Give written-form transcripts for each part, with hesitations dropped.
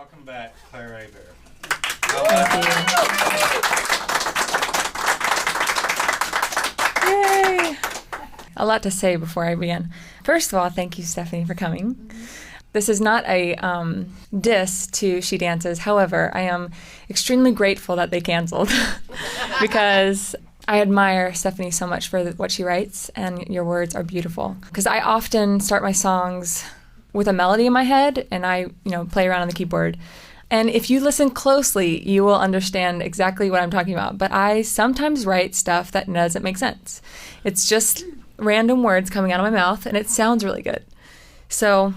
welcome back, Claire Hebert. Yay! A lot to say before I begin. First of all, thank you, Stephanie, for coming. This is not a diss to She Dances. However, I am extremely grateful that they canceled because I admire Stephanie so much for what she writes, and your words are beautiful. Because I often start my songs with a melody in my head, and I, play around on the keyboard. And if you listen closely, you will understand exactly what I'm talking about. But I sometimes write stuff that doesn't make sense. It's just random words coming out of my mouth, and it sounds really good. So,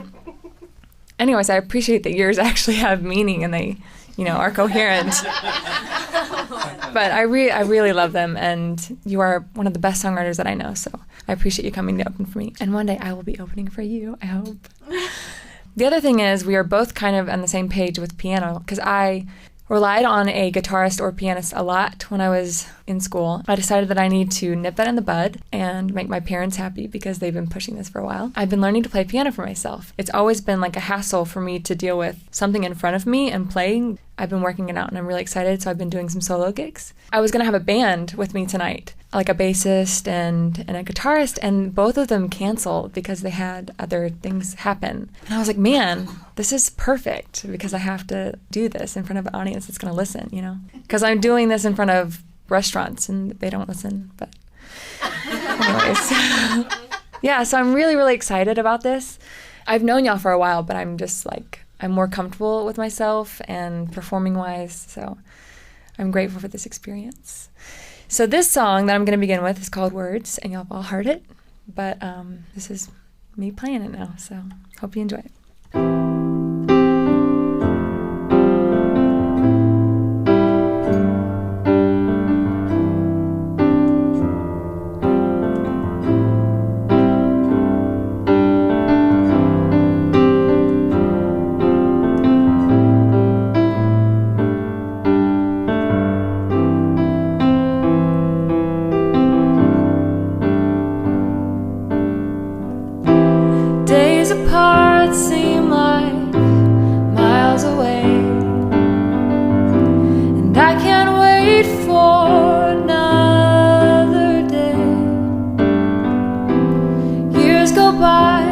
anyways, I appreciate that yours actually have meaning and they, are coherent. But I really love them, and you are one of the best songwriters that I know. So I appreciate you coming to open for me. And one day I will be opening for you, I hope. The other thing is we are both kind of on the same page with piano because I relied on a guitarist or pianist a lot when I was in school. I decided that I need to nip that in the bud and make my parents happy because they've been pushing this for a while. I've been learning to play piano for myself. It's always been like a hassle for me to deal with something in front of me and playing. I've been working it out and I'm really excited, so I've been doing some solo gigs. I was going to have a band with me tonight, like a bassist and a guitarist, and both of them canceled because they had other things happen. And I was like, man, this is perfect because I have to do this in front of an audience that's going to listen, Because I'm doing this in front of restaurants and they don't listen, but anyways. Yeah, so I'm really, really excited about this. I've known y'all for a while, but I'm just I'm more comfortable with myself and performing-wise, so I'm grateful for this experience. So this song that I'm going to begin with is called Words, and y'all have all heard it, but this is me playing it now, so hope you enjoy it. Days apart seem like miles away, and I can't wait for another day. Years go by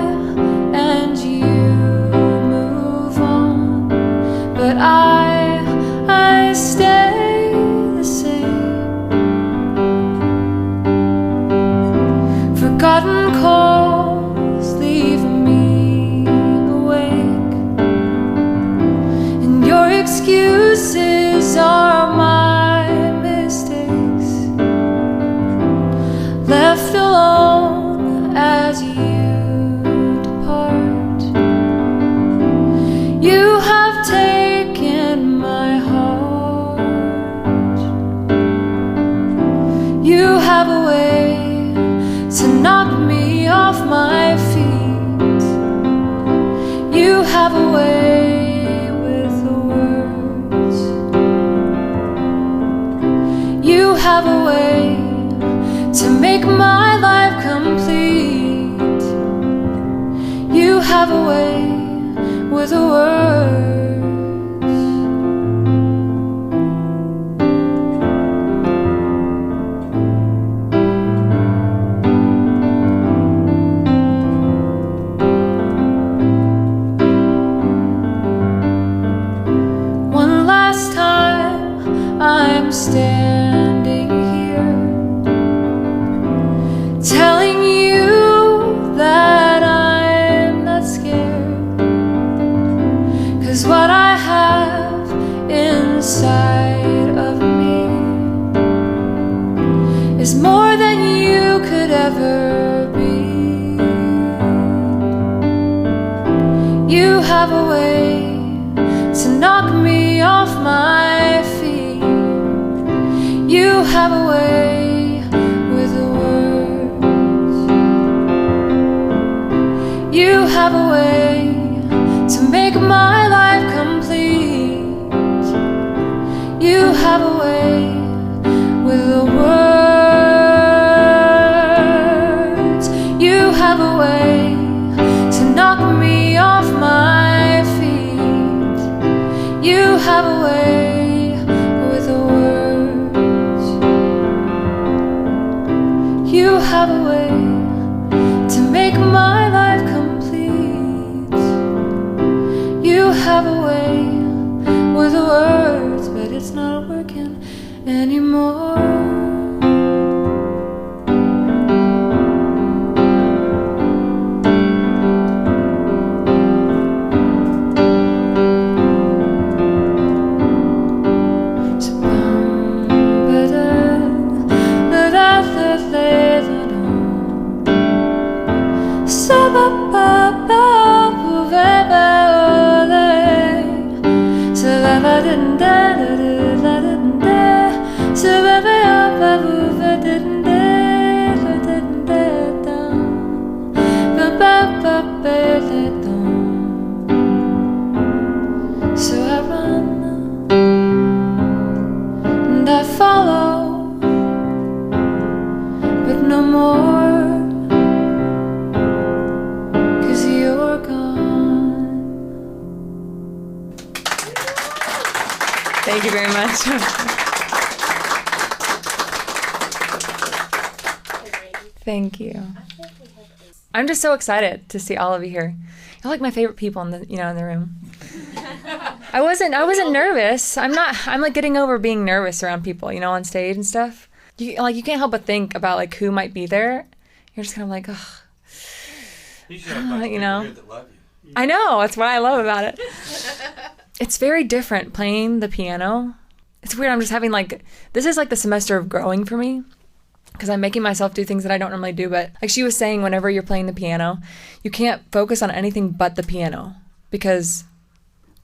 and you move on, but I stay the same. Forgotten calls leave me awake, and your excuses are my mistakes. Left alone as you depart, you have taken my heart. You have a way to knock me off my feet. You have a way with the words. You have a way to make my life complete. You have a way with the words. One last time I'm standing here, telling you that I'm not scared, 'cause what I have inside of me is more than you could ever be. You have a way to knock me off my feet. You have a way with the words. You have a way to make my life complete. You have a way with the words. You have a way to knock me off my feet. You have a way with the words. You have a way to make my life complete. You have a way with the words, but it's not working anymore. So I run and I follow, but no more, 'cause you're gone. Thank you very much. Thank you. I'm just so excited to see all of you here. You're like my favorite people in the in the room. I wasn't nervous. I'm like getting over being nervous around people, on stage and stuff. You can't help but think about like who might be there. You're just kind of like, ugh. You should have people here that love you. I know, that's what I love about it. It's very different playing the piano. It's weird. I'm just having this is like the semester of growing for me, because I'm making myself do things that I don't normally do. But like she was saying, whenever you're playing the piano, you can't focus on anything but the piano, because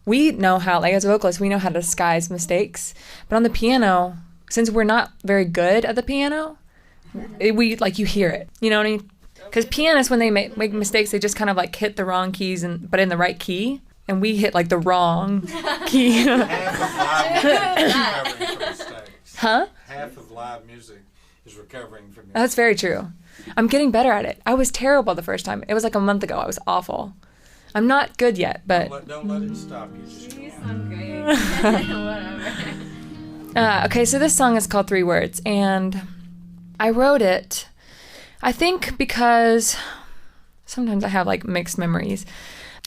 we know how, like as vocalists, we know how to disguise mistakes. But on the piano, since we're not very good at the piano, you hear it. You know what I mean? Because pianists, when they make mistakes, they just kind of like hit the wrong keys, but in the right key. And we hit like the wrong key. Half of live music is recovering from mistakes. That's very true. I'm getting better at it. I was terrible the first time. It was like a month ago. I was awful. I'm not good yet, but... Don't let it stop you. You sound great. Whatever. Okay, so this song is called 3 Words, and I wrote it, I think because sometimes I have like mixed memories.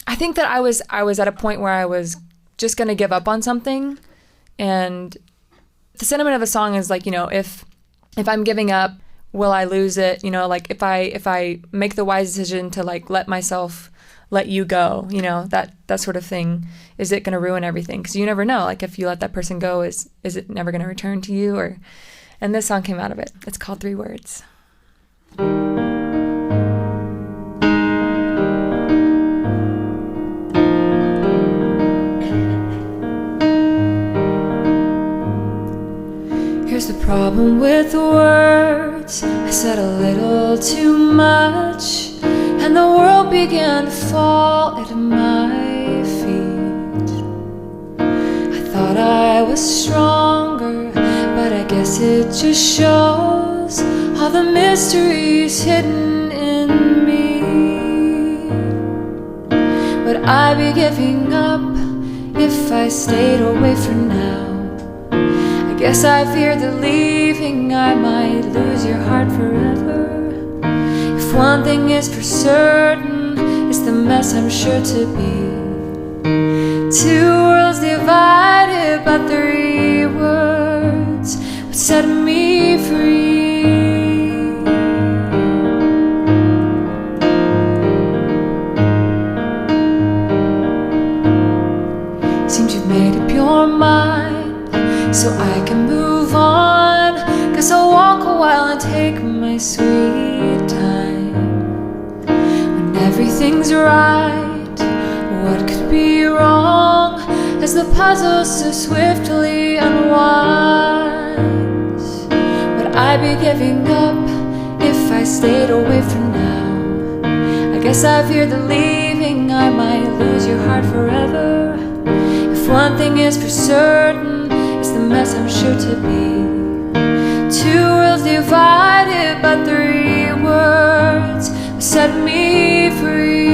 I think that I was at a point where I was just going to give up on something, and the sentiment of the song is like, if I'm giving up, will I lose it? Like if I make the wise decision to like let you go, that sort of thing, is it going to ruin everything? Because you never know. Like if you let that person go, is it never going to return to you? And this song came out of it. It's called 3 Words. Here's the problem with words. I said a little too much, and the world began to fall at my feet. I thought I was stronger, but I guess it just shows all the mysteries hidden in me. Would I be giving up if I stayed away for now? I guess I fear that leaving I might lose your heart forever. If one thing is for certain, it's the mess I'm sure to be. 2 worlds divided by 3 words would set me free. Seems you've made up your mind, so I can move on. Guess I'll walk a while and take my sweet time. When everything's right, what could be wrong? As the puzzle so swiftly unwinds. Would I be giving up if I stayed away for now? I guess I fear that leaving I might lose your heart forever. If one thing is for certain, it's the mess I'm sure to be. 2 worlds divided by 3 words will set me free.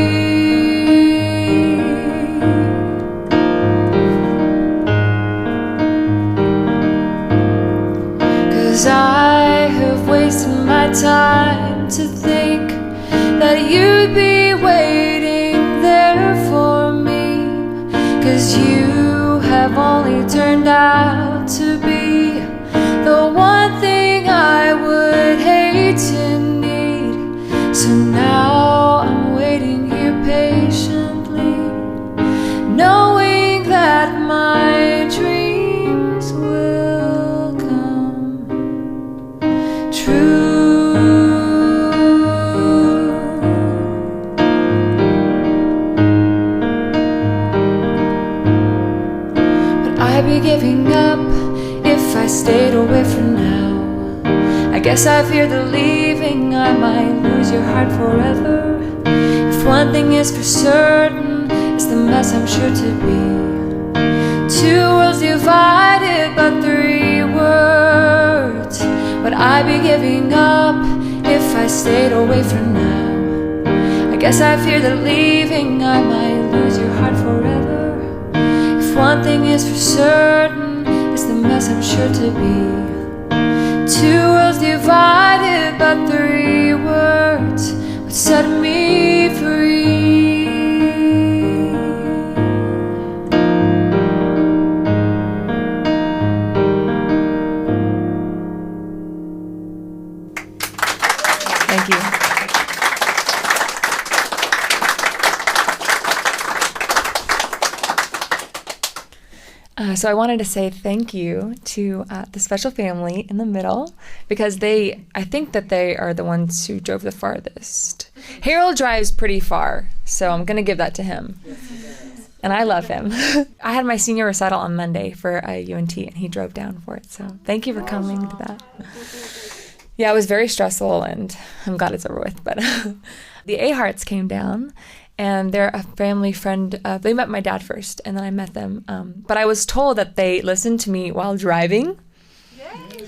time to think that you'd be waiting there for me, 'cause you have only turned out to be the one thing I would hate to need. So now I'm waiting here patiently, knowing that my dreams will come true. But I'd be giving up if I stayed away from now. I guess I fear the leaving, I might lose your heart forever. If one thing is for certain, it's the mess I'm sure to be. Two worlds divided, but three words. Would I be giving up if I stayed away from now? I guess I fear the leaving, I might lose your heart forever. If one thing is for certain, it's the mess I'm sure to be. Two worlds divided, but three words would set me free. Thank you. So I wanted to say thank you to the special family in the middle, because I think that they are the ones who drove the farthest. Harold drives pretty far, so I'm going to give that to him. And I love him. I had my senior recital on Monday for UNT, and he drove down for it. So thank you for coming to that. Yeah, it was very stressful, and I'm glad it's over with. But the A-Hearts came down, and they're a family friend. They met my dad first, and then I met them. But I was told that they listened to me while driving,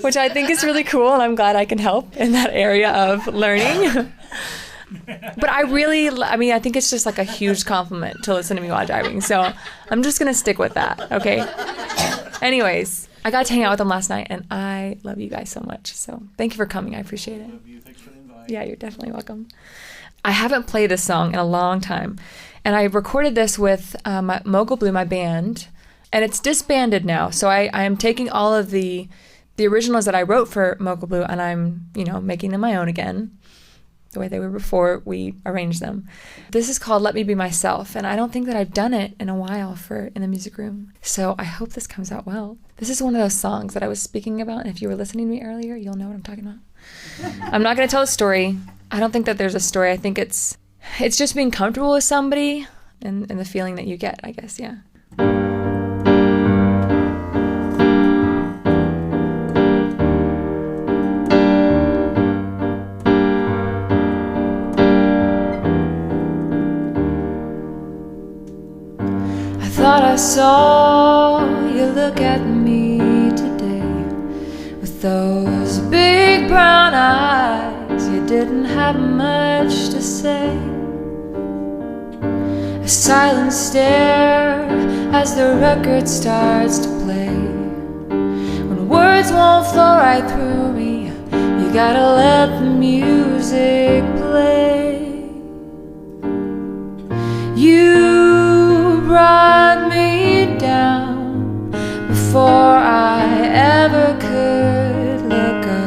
which I think is really cool, and I'm glad I can help in that area of learning. But I think it's just like a huge compliment to listen to me while driving. So I'm just going to stick with that, okay? Anyways, I got to hang out with them last night, and I love you guys so much. So thank you for coming. I appreciate it. Love you. Thanks for the invite. Yeah, you're definitely welcome. I haven't played this song in a long time, and I recorded this with Mogul Blue, my band, and it's disbanded now. So I am taking all of the originals that I wrote for Mogul Blue, and I'm making them my own again, the way they were before we arranged them. This is called Let Me Be Myself, and I don't think that I've done it in a while in the music room. So I hope this comes out well. This is one of those songs that I was speaking about, and if you were listening to me earlier, you'll know what I'm talking about. I'm not going to tell a story. I don't think that there's a story. I think it's just being comfortable with somebody and the feeling that you get, I guess, yeah. I thought I saw you look at me today with those big brown eyes. You didn't have much to say. A silent stare as the record starts to play. When words won't flow right through me, you gotta let the music play. You brought me down before I ever could look up.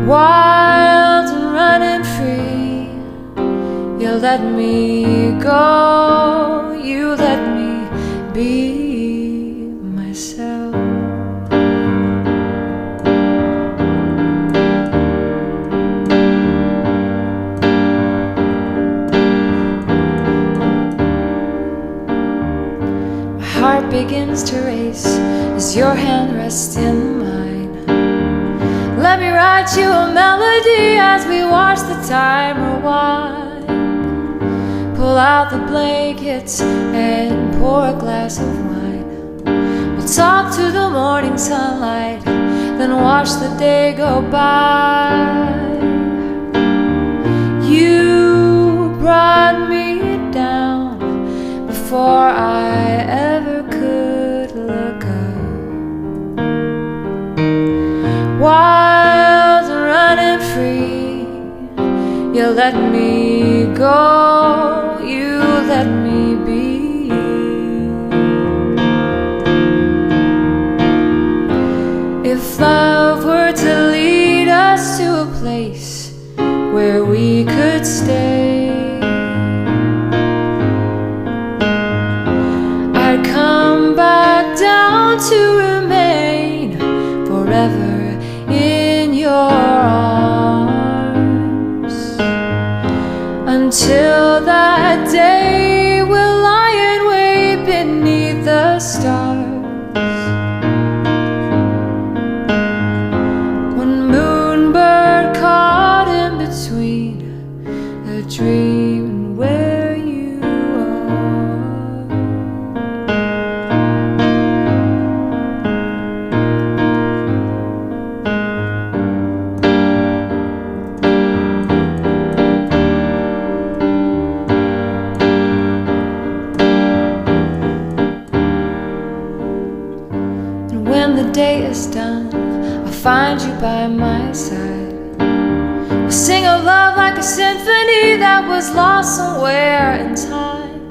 Wild and running free, you let me go, you let me be myself. My heart begins to race as your hand rests in mine. Let me write you a melody as we watch the time rewind. Pull out the blankets and pour a glass of wine. We'll talk to the morning sunlight, then watch the day go by. You brought me down before I ever could look up. Why let me go, you let me be. If love were to lead us to a place where we could stay, I'd come back down to remain forever in your arms. Until that day, we'll lie and wait beneath the stars. One moonbird caught in between a dream and where you are. And when the day is done, I'll find you by my side. We'll sing of love like a symphony that was lost somewhere in time.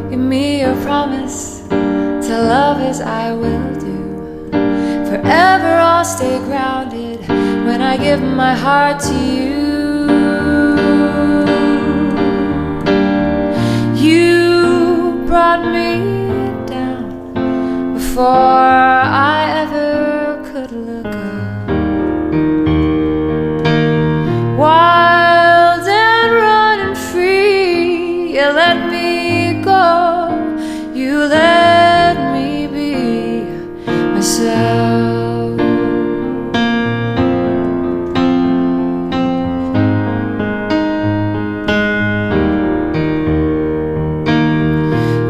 Give me your promise to love as I will do. Forever I'll stay grounded when I give my heart to you. You brought me down before I ever could look up. Wild and running free, you let me go, you let me be myself.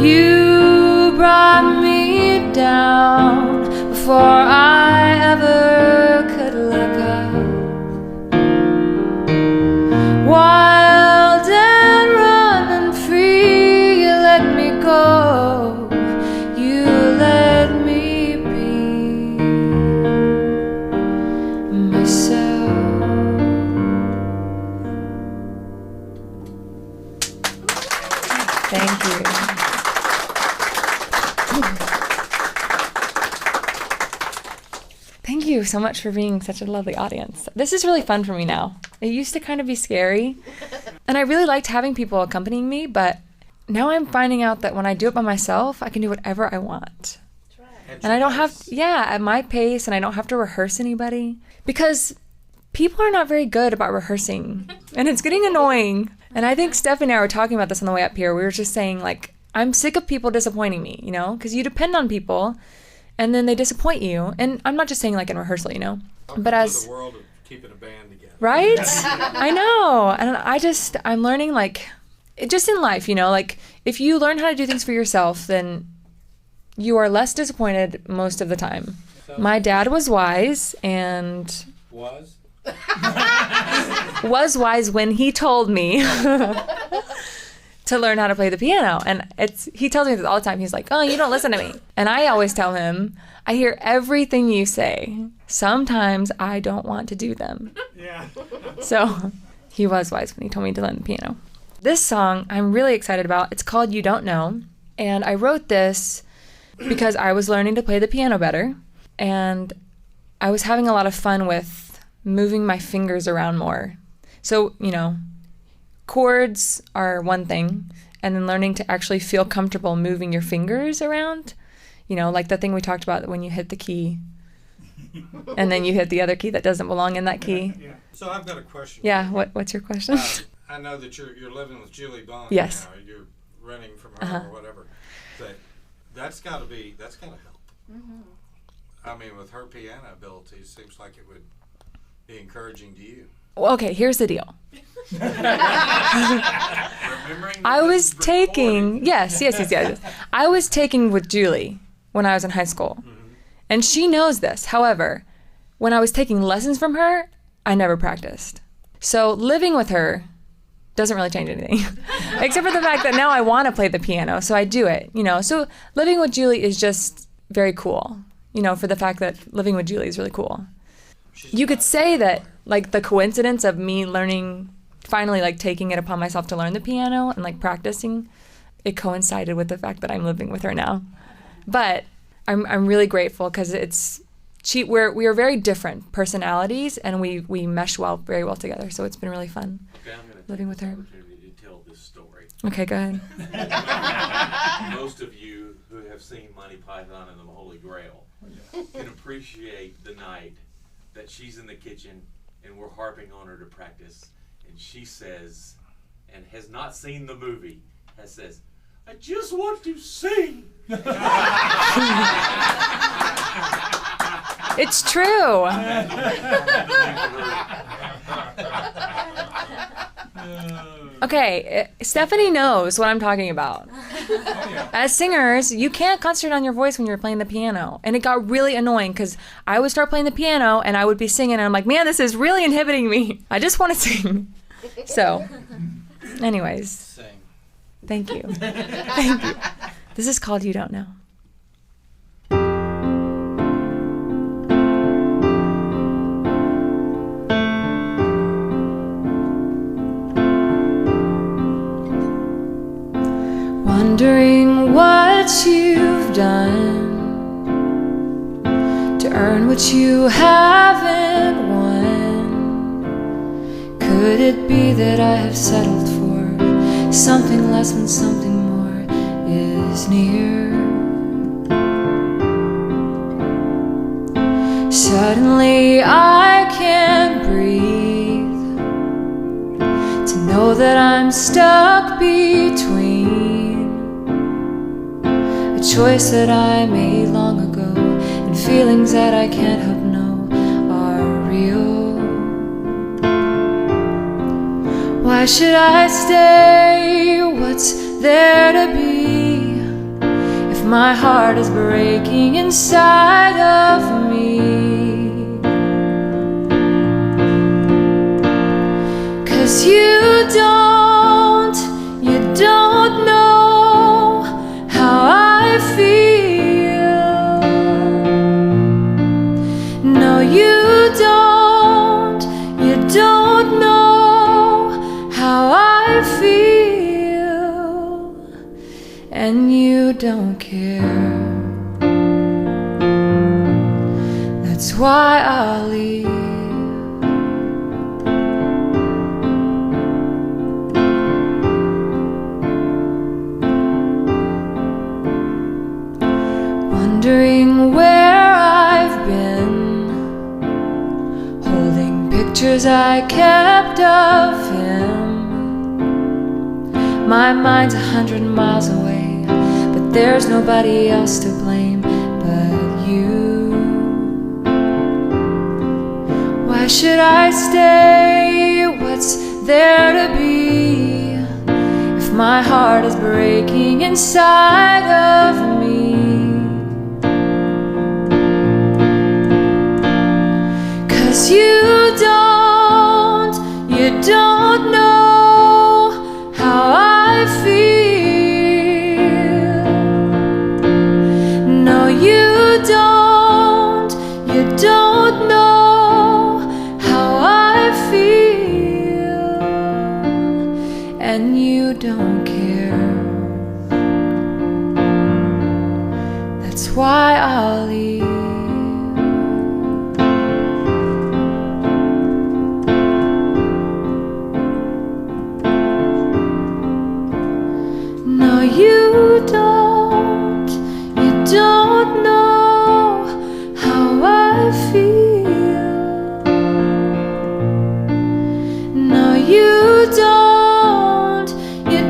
You brought me down before I ever could look up. Wild and running free, you let me go, you let me be myself. Thank you. Thank you so much for being such a lovely audience. This is really fun for me now. It used to kind of be scary, and I really liked having people accompanying me, but now I'm finding out that when I do it by myself, I can do whatever I want. And I don't have, at my pace, and I don't have to rehearse anybody, because people are not very good about rehearsing, and it's getting annoying. And I think Stephanie and I were talking about this on the way up here. We were just saying, like, I'm sick of people disappointing me, you know, because you depend on people, and then they disappoint you. And I'm not just saying, like, in rehearsal, you know, but as the world of keeping a band together. Right? I know. And I'm learning, like, just in life, you know, like, if you learn how to do things for yourself, then you are less disappointed most of the time. So, My dad was wise, and was wise when he told me to learn how to play the piano. And he tells me this all the time. He's like, oh, you don't listen to me. And I always tell him, I hear everything you say. Sometimes I don't want to do them. Yeah. So he was wise when he told me to learn the piano. This song I'm really excited about. It's called You Don't Know. And I wrote this because I was learning to play the piano better. And I was having a lot of fun with moving my fingers around more. So, you know, chords are one thing, and then learning to actually feel comfortable moving your fingers around, you know, like the thing we talked about when you hit the key and then you hit the other key that doesn't belong in that key. Yeah. So I've got a question. Yeah, what's your question? I know that you're living with Julie Bond. Yes. Now. You're renting from her or whatever. That's got to help. Mm-hmm. I mean, with her piano ability, it seems like it would be encouraging to you. Well, okay, here's the deal. I was taking, yes. I was taking with Julie when I was in high school. Mm-hmm. And she knows this. However, when I was taking lessons from her, I never practiced. So living with her doesn't really change anything. Except for the fact that now I want to play the piano, so I do it, you know. So living with Julie is just very cool, you know, for the fact that living with Julie is really cool. You could say that, like, the coincidence of me learning finally like taking it upon myself to learn the piano and like practicing, it coincided with the fact that I'm living with her now. But I'm really grateful because we are very different personalities, and we mesh very well together. So it's been really fun living with her. Opportunity to tell this story. Okay, go ahead. Most of you who have seen Monty Python and the Holy Grail can appreciate the night that she's in the kitchen and we're harping on her to practice, and she says, and has not seen the movie, says, "I just want to sing." It's true. Okay, Stephanie knows what I'm talking about. As singers, you can't concentrate on your voice when you're playing the piano. And it got really annoying because I would start playing the piano and I would be singing and I'm like, man, this is really inhibiting me. I just want to sing. So, anyways. Sing. Thank you. Thank you. This is called You Don't Know. Wondering what you've done to earn what you haven't won. Could it be that I have settled for something less when something more is near? Suddenly I can't breathe, to know that I'm stuck between a choice that I made long ago and feelings that I can't help know are real. Why should I stay? What's there to be if my heart is breaking inside of me? 'Cause you don't know how I feel. No, you don't know how I feel. And you don't care. That's why I'll leave. Wondering where I've been, holding pictures I kept of him. My mind's 100 miles away, but there's nobody else to blame but you. Why should I stay? What's there to be if my heart is breaking inside of me? 'Cause you don't know how I feel. No, you don't know how I feel. And you don't care. That's why I'll leave. You don't know how I feel. No, you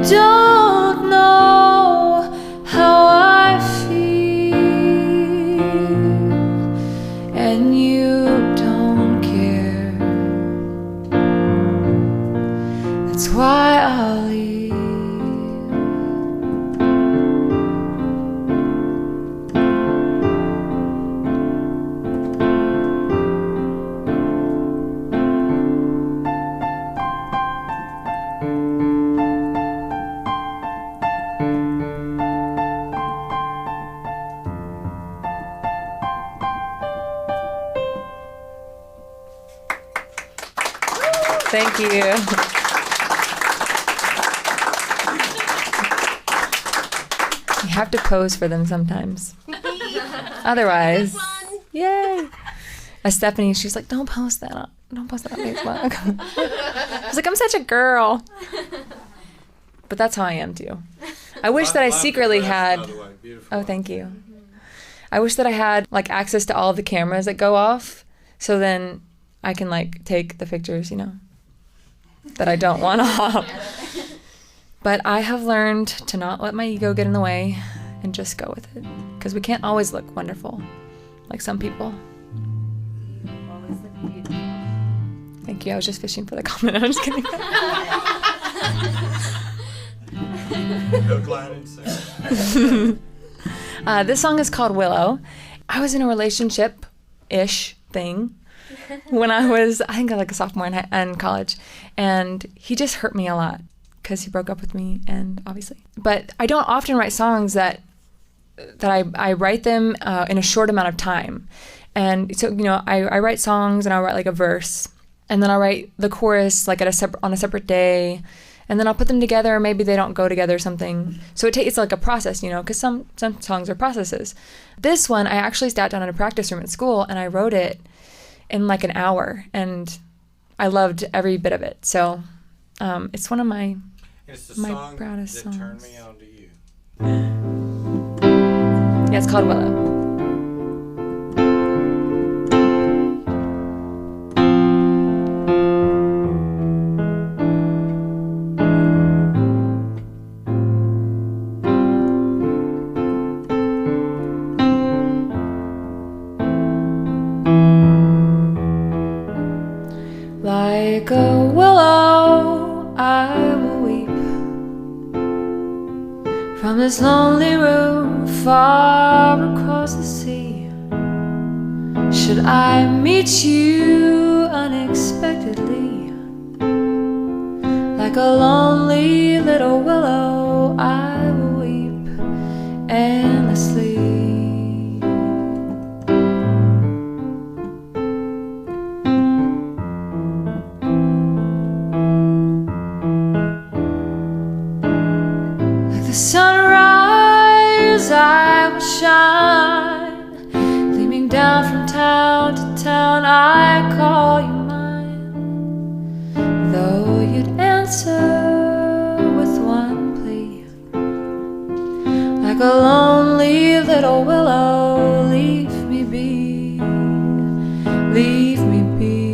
don't know how I feel. And you don't care. That's why I'll leave. Thank you. You have to pose for them sometimes. Otherwise, yay. Stephanie, she's like, don't post that on Facebook. I was like, I'm such a girl. But that's how I am too. I wish that I secretly had. Oh, thank you. I wish that I had like access to all of the cameras that go off, so then I can like take the pictures, that I don't want off. But I have learned to not let my ego get in the way and just go with it, because we can't always look wonderful like some people. Always look beautiful. Thank you. I was just fishing for the comment. I'm just kidding. No gliding sound. This song is called Willow. I was in a relationship-ish thing when I was, I think, like a sophomore in college, and he just hurt me a lot because he broke up with me, and obviously. But I don't often write songs that I write them in a short amount of time. And so, I write songs, and I'll write like a verse, and then I'll write the chorus like on a separate day, and then I'll put them together, or maybe they don't go together or something. So it's like a process, because some songs are processes. This one, I actually sat down in a practice room at school, and I wrote it in like an hour, and I loved every bit of it. So it's one of my proudest songs. Turned me on to you. Yeah, it's called Willow. Like a willow, I will weep from this lonely room far across the sea. Should I meet you unexpectedly, like a lonely little willow, I will weep endlessly. Sunrise, I will shine, gleaming down from town to town. I call you mine, though you'd answer with one plea, like a lonely little willow. Leave me be, leave me be.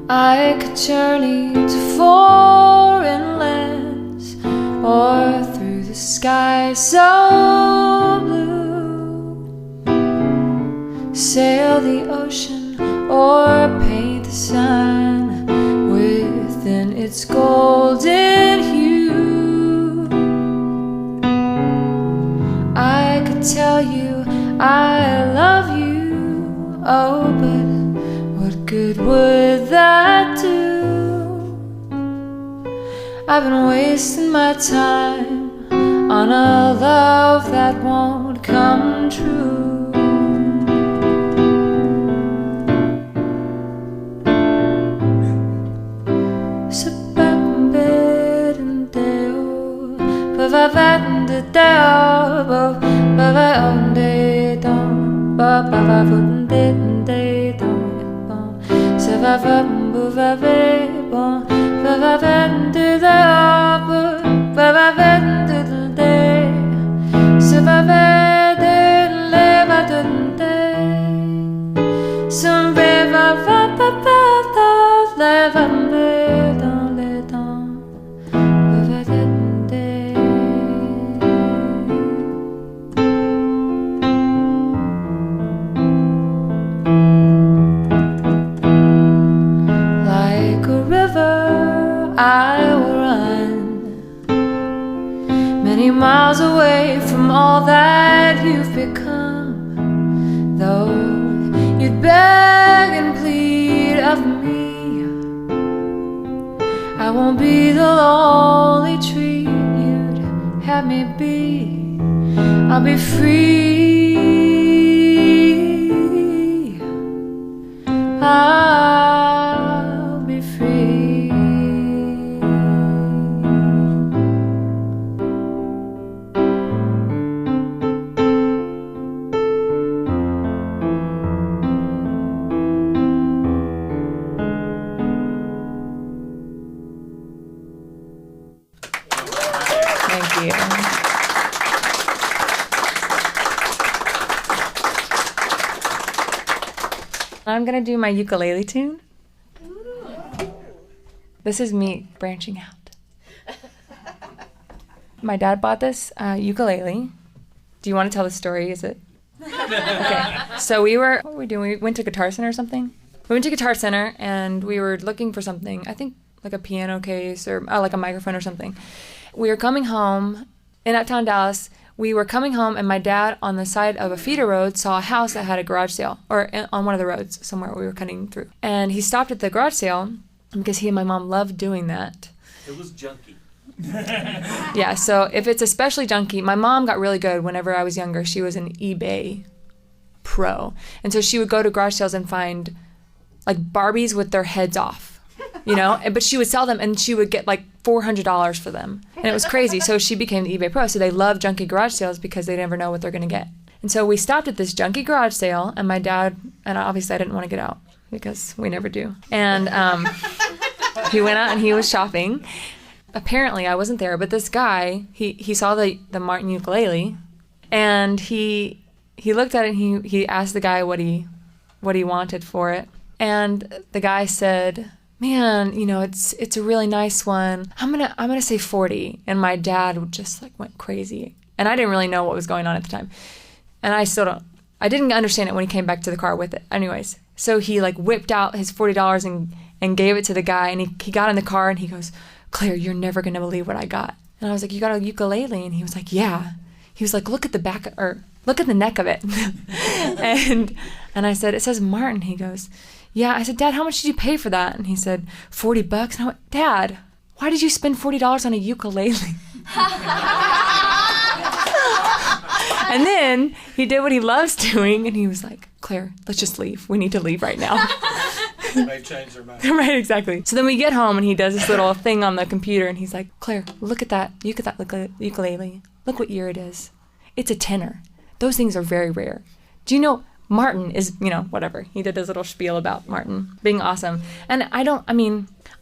I could journey to foreign lands, or through the sky so blue, sail the ocean or paint the sun within its golden hue. I could tell you I love you, oh, but what good would that do? I've been wasting my time on a love that won't come true. Like a river, I will run many miles away from all that you've become. Though you'd beg and plead of me, I won't be the lonely tree you'd have me be. I'll be free, I'm going to do my ukulele tune. This is me branching out. My dad bought this ukulele. Do you want to tell the story? Is it? Okay. So what were we doing? We went to Guitar Center or something? We went to Guitar Center and we were looking for something. I think like a piano case or like a microphone or something. We were coming home in uptown Dallas. We were coming home and my dad on the side of a feeder road saw a house that had a garage sale, or on one of the roads somewhere we were cutting through. And he stopped at the garage sale because he and my mom loved doing that. It was junky. Yeah, so if it's especially junky, my mom got really good whenever I was younger. She was an eBay pro. And so she would go to garage sales and find like Barbies with their heads off, you know? But she would sell them and she would get like $400 for them. And it was crazy. So she became the eBay pro. So they love junky garage sales because they never know what they're going to get. And so we stopped at this junky garage sale and my dad, and obviously I didn't want to get out because we never do. And he went out and he was shopping. Apparently I wasn't there, but this guy, he saw the Martin ukulele and he looked at it and he asked the guy what he wanted for it. And the guy said, "Man, you know, it's a really nice one. I'm gonna say 40." And my dad just like went crazy. And I didn't really know what was going on at the time. And I didn't understand it when he came back to the car with it. Anyways, so he like whipped out his $40 and gave it to the guy, and he got in the car and he goes, "Claire, you're never gonna believe what I got." And I was like, "You got a ukulele?" And he was like, "Yeah." He was like, "Look at the back, or look at the neck of it." and I said, "It says Martin." He goes, "Yeah." I said, "Dad, how much did you pay for that?" And he said, $40. And I went, "Dad, why did you spend $40 on a ukulele?" And then he did what he loves doing, and he was like, "Claire, let's just leave. We need to leave right now." They change their mind. Right, exactly. So then we get home, and he does this little thing on the computer, and he's like, "Claire, look at that ukulele. Look what year it is. It's a tenor. Those things are very rare. Do you know Martin is, you know, whatever." He did his little spiel about Martin being awesome. And I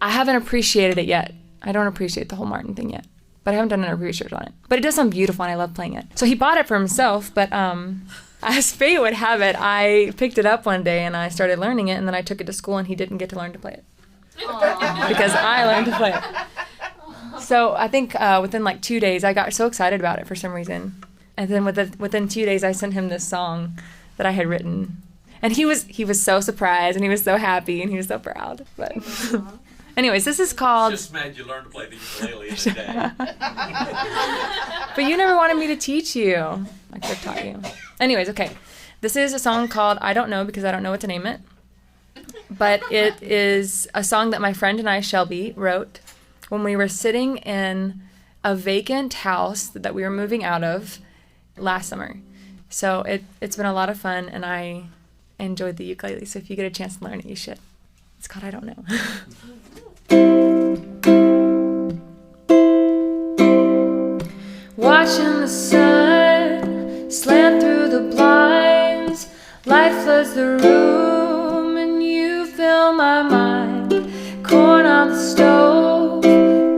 haven't appreciated it yet. I don't appreciate the whole Martin thing yet. But I haven't done enough research on it. But it does sound beautiful, and I love playing it. So he bought it for himself, but as fate would have it, I picked it up one day, and I started learning it, and then I took it to school, and he didn't get to learn to play it. Because I learned to play it. So I think within like 2 days, I got so excited about it for some reason. And then within 2 days, I sent him this song that I had written. And he was so surprised, and he was so happy, and he was so proud. But anyways, this is called... Just mad you learned to play the ukulele in a day. But you never wanted me to teach you. I could have taught you. Anyways, okay. This is a song called I Don't Know, because I don't know what to name it. But it is a song that my friend and I, Shelby, wrote when we were sitting in a vacant house that we were moving out of last summer. So it's been a lot of fun, and I enjoyed the ukulele. So if you get a chance to learn it, you should. It's called I Don't Know. Watching the sun slant through the blinds, light floods the room, and you fill my mind. Corn on the stove,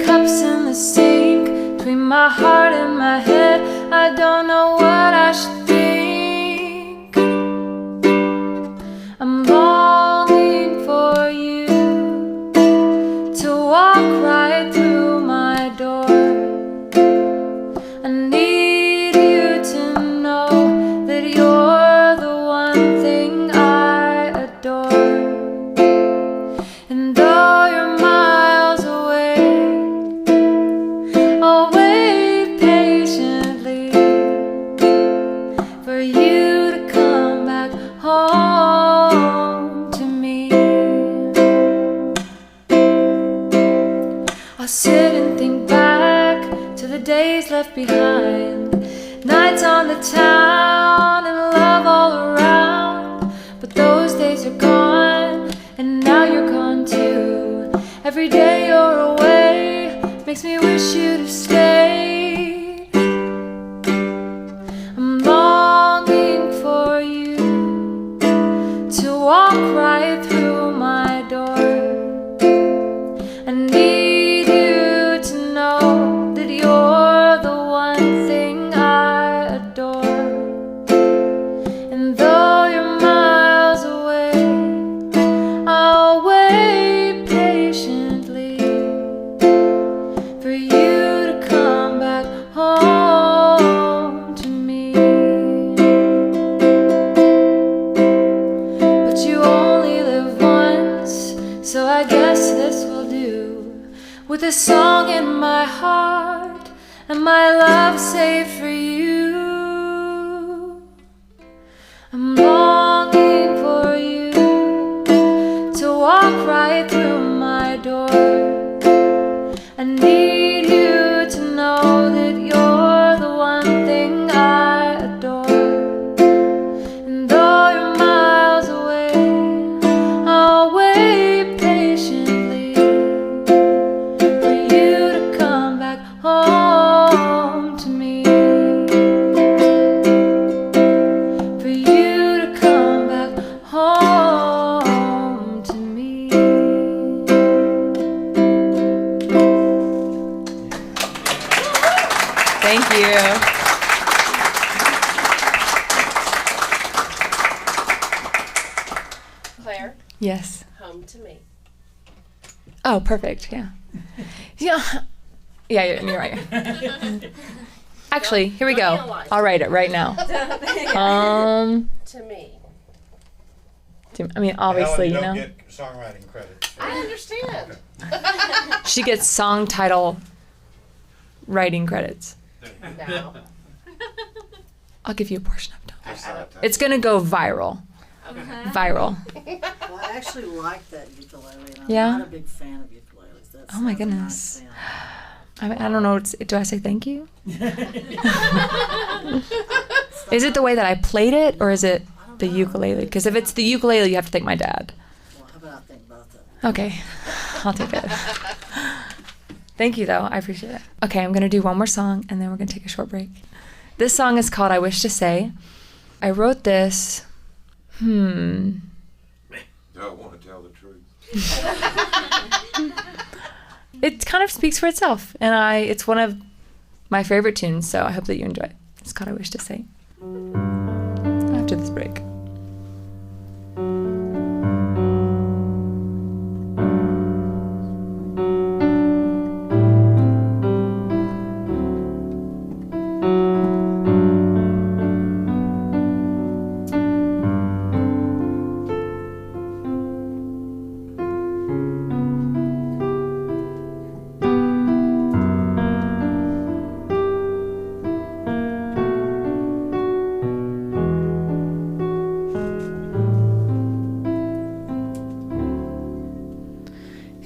cups in the sink, between my heart and my head, I don't know what I should think. I'm longing for you to walk right through my door. I need you to know that you're the one thing I adore. And though you're miles away, I'll wait patiently for you to come back home to me. I'll sit and think back to the days left behind, nights on the town and love all around. But those days are gone, and now you're gone too. Every day you're away makes me wish you'd have stayed. I'm longing for you to walk right through my door. I need you to know that you're the one thing I adore. And though you're miles away, with a song in my heart and my love saved for you. I'm longing for you to walk right through my door. I need you to know that you're the one thing I adore. And though you're miles away, I'll wait patiently for you to come back home to me. For you to come back home to me. Thank you. Claire, Yes. home to me. Oh, perfect. Yeah. Yeah. Yeah, you're right. Actually, here we go. I'll write it right now. To me. I mean, obviously, you Helen, know. you don't get songwriting credit. I understand. She gets song title writing credits. No. I'll give you a portion of it. Decide that. It's going to go viral. Viral. Well, I actually like that ukulele, and I'm Yeah? not a big fan of ukuleles. That's Oh my that's a nice goodness. sound. I mean, I don't know. Do I say thank you? Is it the way that I played it, or is it the ukulele? Because if it's the ukulele, you have to thank my dad. Well, how about I think both of them? Okay, I'll take it. Thank you, though. I appreciate it. Okay, I'm going to do one more song, and then we're going to take a short break. This song is called I Wish to Say. I wrote this, Don't want to tell the truth. it kind of speaks for itself, and it's one of my favorite tunes, so I hope that you enjoy it. It's called I Wish to Say. After this break.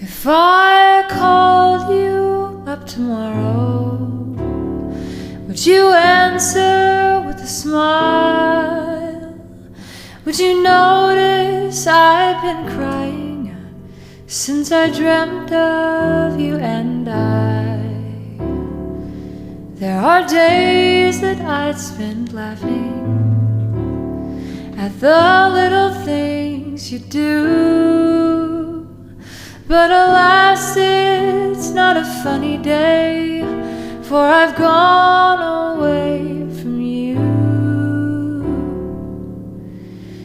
If I called you up tomorrow, would you answer with a smile? Would you notice I've been crying since I dreamt of you and I? There are days that I'd spend laughing at the little things you do. But alas, it's not a funny day, for I've gone away from you.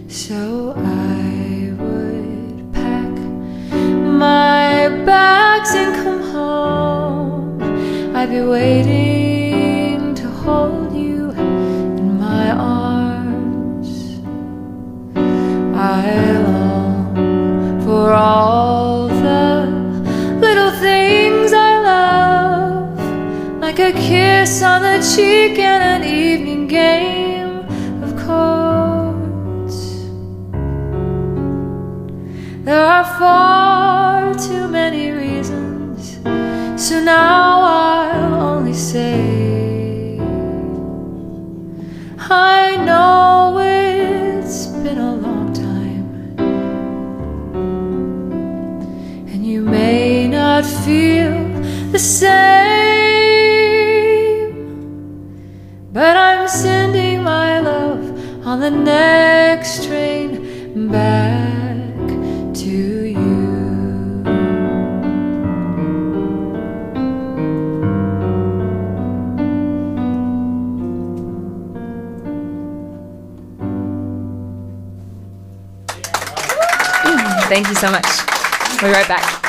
So I would pack my bags and come home. I'd be waiting to hold you in my arms. I long for all the little things I love, like a kiss on the cheek and an evening game of chords. There are far too many reasons, so now I'll only say I know it's been a long time, and you may not feel the same, but I'm sending my love on the next train back to you. Thank you so much. We'll be right back.